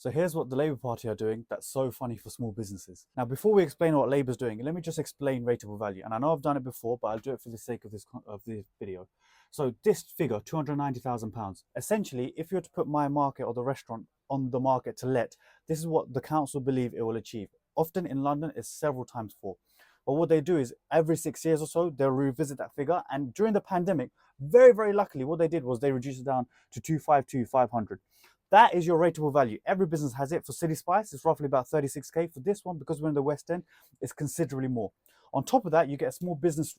So here's what the Labour Party are doing that's so funny for small businesses. Now, before we explain what Labour's doing, let me just explain rateable value. And I know I've done it before, but I'll do it for the sake of this video. So this figure, £290,000, essentially, if you were to put my market or the restaurant on the market to let, this is what the council believe it will achieve. Often in London, it's several times four. But what they do is every 6 years or so, they'll revisit that figure. And during the pandemic, very, very luckily, what they did was they reduced it down to 252, 500. That is your rateable value. Every business has it. For City Spice, it's roughly about 36k. For this one, because we're in the West End, it's considerably more. On top of that, you get a small business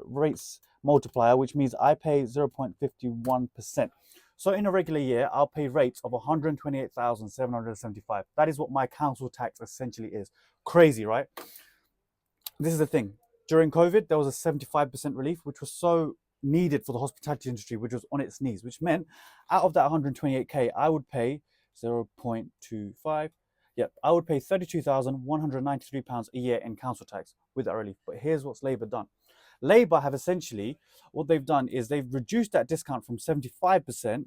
rates multiplier, which means I pay 0.51%. So in a regular year, I'll pay rates of 128,775. That is what my council tax essentially is. Crazy, right? This is the thing. During COVID, there was a 75% relief, which was so needed for the hospitality industry, which was on its knees, which meant out of that 128k, I would pay 0.25. Yep, I would pay £32,193 a year in council tax with that relief. But here's what's Labour done. Labour have essentially, what they've done is they've reduced that discount from 75%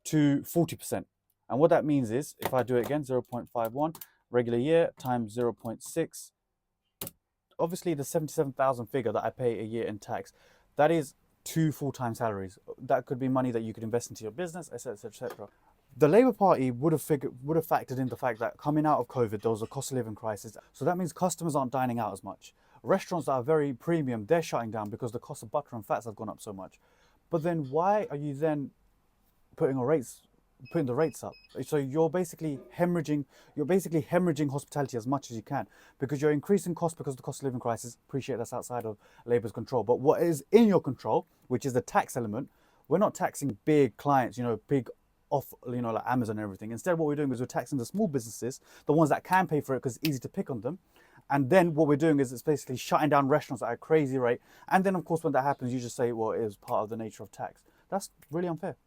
to 40%. And what that means is, if I do it again, 0.51, regular year times 0.6, obviously the 77,000 figure that I pay a year in tax, that is 2 full-time salaries. That could be money that you could invest into your business, etc., etc. The Labour Party would have factored in the fact that coming out of COVID, there was a cost of living crisis. So that means customers aren't dining out as much. Restaurants that are very premium, they're shutting down because the cost of butter and fats have gone up so much. But then why are you then putting the rates up? So you're basically hemorrhaging hospitality as much as you can, because you're increasing costs because of the cost of living crisis. Appreciate that's outside of Labour's control. But what is in your control, which is the tax element, we're not taxing big clients, big off, like Amazon and everything. Instead, what we're doing is we're taxing the small businesses, the ones that can pay for it because it's easy to pick on them. And then what we're doing is it's basically shutting down restaurants at a crazy rate. And then, of course, when that happens, you just say, well, it is part of the nature of tax. That's really unfair.